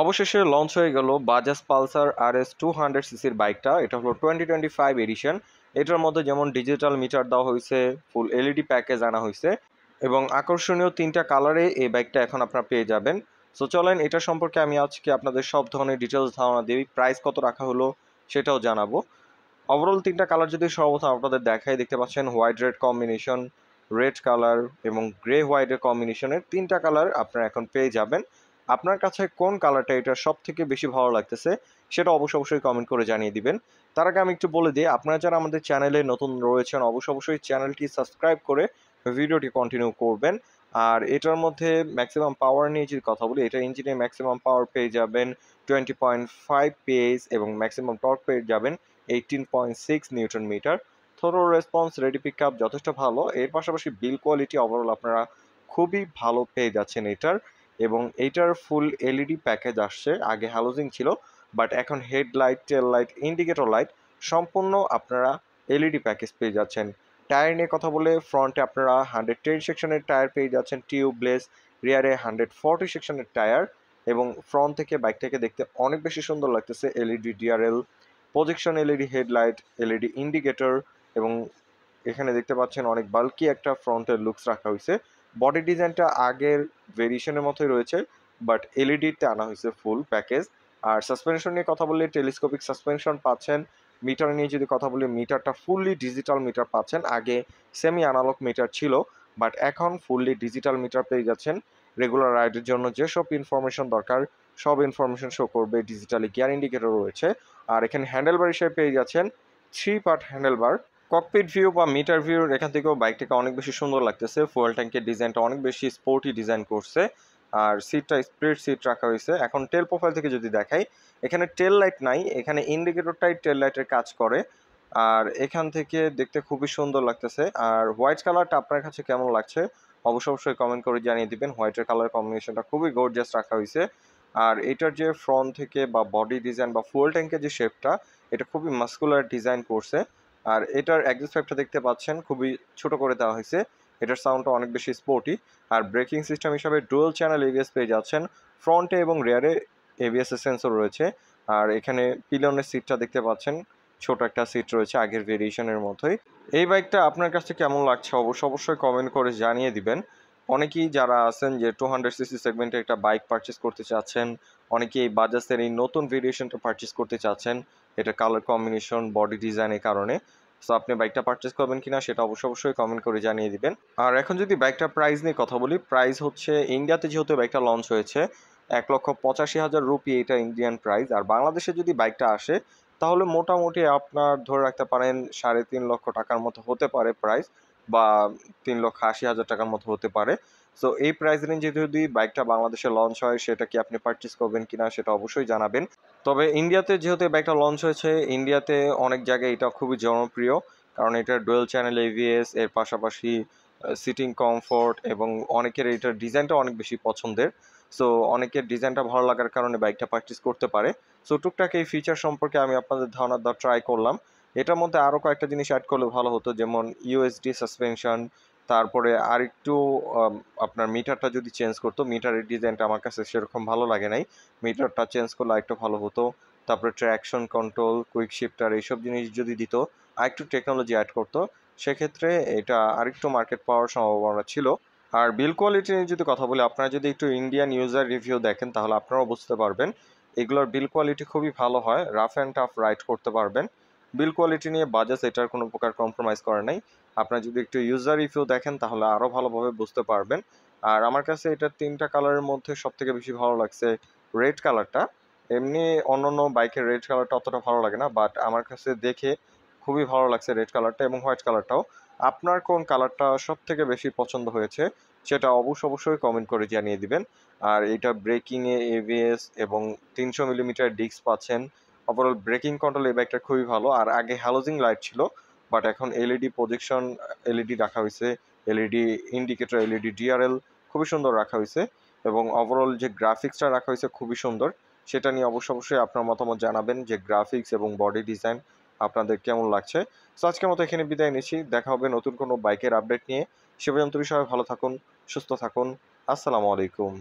অবশেষে লঞ্চ হয়ে গেল বাজাজ পালসার RS 200 সিসির বাইকটা। এটা হলো 2025 এডিশন। এটার মধ্যে যেমন ডিজিটাল মিটার দেওয়া হয়েছে, ফুল এলইডি প্যাকেজ আনা হয়েছে এবং আকর্ষণীয় 3টা কালারে এই বাইকটা এখন আপনারা পেয়ে যাবেন। সো চলেন এটা সম্পর্কে আমি আজকে আপনাদের সব ধরনের ডিটেলস ধারণা দিই, প্রাইস কত রাখা হলো সেটাও জানাবো। ওভারঅল 3টা কালার যদি সর্বপ্রথম আপনাদের দেখাই, দেখতে পাচ্ছেন white red combination, red colour এবং গ্রে হোয়াইটের কম্বিনেশনের 3টা কালার আপনারা এখন পেয়ে যাবেন। আপনার কাছে কোন কালারটা এটা সব থেকে বেশি ভালো লাগতেছে সেটা অবশ্যই কমেন্ট করে জানিয়ে দিবেন। তার আগে আমি একটু বলে দিই, আপনারা যারা আমাদের চ্যানেলে নতুন রয়েছেন অবশ্যই চ্যানেলটি সাবস্ক্রাইব করে ভিডিওটি কন্টিনিউ করবেন। আর এটার মধ্যে ম্যাক্সিমাম পাওয়ার নিয়ে যদি কথা বলি, এটা ইঞ্জিনে ম্যাক্সিমাম পাওয়ার পেয়ে যাবেন 20.5 PS এবং ম্যাক্সিমাম টর্ক পেয়ে যাবেন 18.6 newton metre. Throttle response, ready pick up যথেষ্ট ভালো। এর পাশাপাশি বিল কোয়ালিটি ওভারঅল আপনারা খুবই ভালো পেয়ে যাচ্ছেন এটার। এবং এইটার ফুল এলইডি প্যাকেজ আসছে, আগে হ্যালোজিং ছিল বাট এখন হেডলাইট, টেল লাইট, ইন্ডিকেটর লাইট সম্পূর্ণ আপনারা এলইডি প্যাকেজ পেয়ে যাচ্ছেন। টায়ার নিয়ে কথা বলে, ফ্রন্টে আপনারা 110 সেকশনের টায়ার পেয়ে যাচ্ছেন টিউবলেস, রিয়ারে 140 সেকশনের টায়ার এবং ফ্রন্ট থেকে বাইকটাকে দেখতে অনেক বেশি সুন্দর লাগতেছে। LED DRL, projection LED headlight, LED indicator এবং এখানে দেখতে পাচ্ছেন অনেক বাল্কি একটা ফ্রন্টের লুকস রাখা হয়েছে। বডি ডিজাইনটা আগের ভেরিয়েশনের মতোই রয়েছে বাট এলইডিতে আনা হয়েছে ফুল প্যাকেজ। আর সাসপেনশন নিয়ে কথা বললে টেলিস্কোপিক সাসপেনশন পাচ্ছেন। মিটার নিয়ে যদি কথা বলি, মিটারটা ফুললি ডিজিটাল মিটার পাচ্ছেন। আগে সেমি অ্যানালগ মিটার ছিল বাট এখন ফুললি ডিজিটাল মিটার পেয়ে যাচ্ছেন। রেগুলার রাইডের জন্য যেসব ইনফরমেশন দরকার সব ইনফরমেশন শো করবে। ডিজিটালি গিয়ার ইন্ডিকেটর রয়েছে। আর এখানে হ্যান্ডেলবার হিসেবে পেয়ে যাচ্ছেন 3 পার্ট হ্যান্ডেলবার। ককপিট ভিউ বা মিটার ভিউর এখান থেকেও বাইকটাকে অনেক বেশি সুন্দর লাগতেছে। ফুয়েল ট্যাঙ্কের ডিজাইনটা অনেক বেশি স্পোর্টি ডিজাইন করছে। আর সিটটা স্প্লিট সিট রাখা হয়েছে। এখন টেল প্রোফাইল থেকে যদি দেখাই, এখানে টেল লাইট নাই, এখানে ইন্ডিকেটরটাই টেল লাইটের কাজ করে। আর এখান থেকে দেখতে খুবই সুন্দর লাগতেছে। আর হোয়াইট কালারটা আপনার কাছে কেমন লাগছে অবশ্যই কমেন্ট করে জানিয়ে দিবেন। হোয়াইটের কালার কম্বিনেশনটা খুবই গর্জিয়াস রাখা হয়েছে। আর এটার যে ফ্রন্ট থেকে বা বডি ডিজাইন বা ফুয়েল ট্যাঙ্কের যে শেপটা, এটা খুবই মাস্কুলার ডিজাইন করছে। আর এটার এক্সস্ট পাইপটা দেখতে পাচ্ছেন খুবই ছোট করে দেওয়া হয়েছে। এটার সাউন্ডটা অনেক বেশি স্পোর্টি। আর ব্রেকিং সিস্টেম হিসাবে ডুয়াল চ্যানেল এবিএস পেয়ে যাচ্ছেন। ফ্রন্টে এবং রেয়ারে এবিএস এর সেন্সর রয়েছে। আর এখানে পিলিয়নের সিটটা দেখতে পাচ্ছেন, ছোট একটা সিট রয়েছে আগের ভেরিয়েশনের মতোই। এই বাইকটা আপনার কাছে কেমন লাগছে অবশ্যই কমেন্ট করে জানিয়ে দিবেন। অনেকেই যারা আছেন যে 200 সিসি সেগমেন্টে একটা বাইক পারচেস করতে চাচ্ছেন, অনেকেই এই বাজাজের এই নতুন ভেরিয়েশনটা পারচেস করতে চাচ্ছেন এটা কালার কম্বিনেশন, বডি ডিজাইনের কারণে। সো আপনি বাইকটা পারচেস করবেন কিনা সেটা অবশ্যই কমেন্ট করে জানিয়ে দিবেন। আর এখন যদি বাইকটার প্রাইস নিয়ে কথা বলি, প্রাইস হচ্ছে ইন্ডিয়াতে যেহেতু বাইকটা লঞ্চ হয়েছে 1,85,000 রুপি এটা ইন্ডিয়ান প্রাইস। আর বাংলাদেশে যদি বাইকটা আসে তাহলে মোটামুটি আপনার ধরে রাখতে পারেন 3.5 লক্ষ টাকার মতো হতে পারে প্রাইস, বা 3,80,000 টাকার মতো হতে পারে। সো এই প্রাইস রেঞ্জে যদি বাইকটা বাংলাদেশে লঞ্চ হয় সেটা কি আপনি পারচেস করবেন কিনা সেটা অবশ্যই জানাবেন। তবে ইন্ডিয়াতে যেহেতু বাইকটা লঞ্চ হয়েছে, ইন্ডিয়াতে অনেক জায়গায় এটা খুবই জনপ্রিয়, কারণ এটা ডুয়েল চ্যানেল এভিএস, এর পাশাপাশি সিটিং কমফোর্ট এবং অনেকের এটার ডিজাইনটা অনেক বেশি পছন্দের। সো অনেকের ডিজাইনটা ভালো লাগার কারণে বাইকটা পারচেস করতে পারে। সো টুকটাক এই ফিচার সম্পর্কে আমি আপনাদের ধারণা দেওয়ার ট্রাই করলাম। এটার মধ্যে আরও কয়েকটা জিনিস অ্যাড করলে ভালো হতো, যেমন ইউএসডি সাসপেনশন, তারপরে আরেকটু আপনার মিটারটা যদি চেঞ্জ করতো। মিটারের ডিজাইনটা আমার কাছে সেরকম ভালো লাগে নাই, মিটারটা চেঞ্জ করলে আরেকটু ভালো হতো। তারপরে ট্র্যাকশন কন্ট্রোল, কুইক শিফটার এইসব জিনিস যদি দিত, আরেকটু টেকনোলজি অ্যাড করতো, সেক্ষেত্রে এটা আরেকটু মার্কেট পাওয়ার সম্ভাবনা ছিল। আর বিল কোয়ালিটি নিয়ে যদি কথা বলি, আপনারা যদি একটু ইন্ডিয়ান ইউজার রিভিউ দেখেন তাহলে আপনারাও বুঝতে পারবেন এগুলোর বিল কোয়ালিটি খুবই ভালো হয়, রাফ অ্যান্ড টাফ রাইড করতে পারবেন। বিল কোয়ালিটি নিয়ে বাজাজ এটার কোনো প্রকার কম্প্রোমাইজ করে নাই। আপনারা যদি একটু ইউজার রিভিউ দেখেন তাহলে আরও ভালোভাবে বুঝতে পারবেন। আর আমার কাছে এটা 3টা কালারের মধ্যে সব থেকে বেশি ভালো লাগছে রেড কালারটা। এমনি অন্যান্য বাইকের রেড কালারটা অতটা ভালো লাগে না, বাট আমার কাছে দেখে খুবই ভালো লাগছে রেড কালারটা এবং হোয়াইট কালারটাও। আপনার কোন কালারটা সব থেকে বেশি পছন্দ হয়েছে সেটা অবশ্যই কমেন্ট করে জানিয়ে দিবেন। আর এটা ব্রেকিংয়ে এবিএস এবং 300 মিলিমিটার ডিস্ক পাচ্ছেন। ওভারঅল ব্রেকিং কন্ট্রোল এই বাইকটা খুবই ভালো। আর আগে হ্যালোজিং লাইট ছিল বাট এখন এলইডি প্রজেকশন এলইডি রাখা হয়েছে, এলইডি ইন্ডিকেটর, এলইডি ডিআরএল খুবই সুন্দর রাখা হয়েছে। এবং ওভারঅল যে গ্রাফিক্সটা রাখা হয়েছে খুবই সুন্দর। সেটা নিয়ে অবশ্যই আপনার মতামত জানাবেন যে গ্রাফিক্স এবং বডি ডিজাইন আপনাদের কেমন লাগছে। সো আজকের মতো এখানে বিদায় নিচ্ছি, দেখা হবে নতুন কোনো বাইকের আপডেট নিয়ে। সে পর্যন্ত সবাই ভালো থাকুন, সুস্থ থাকুন। আসসালামু আলাইকুম।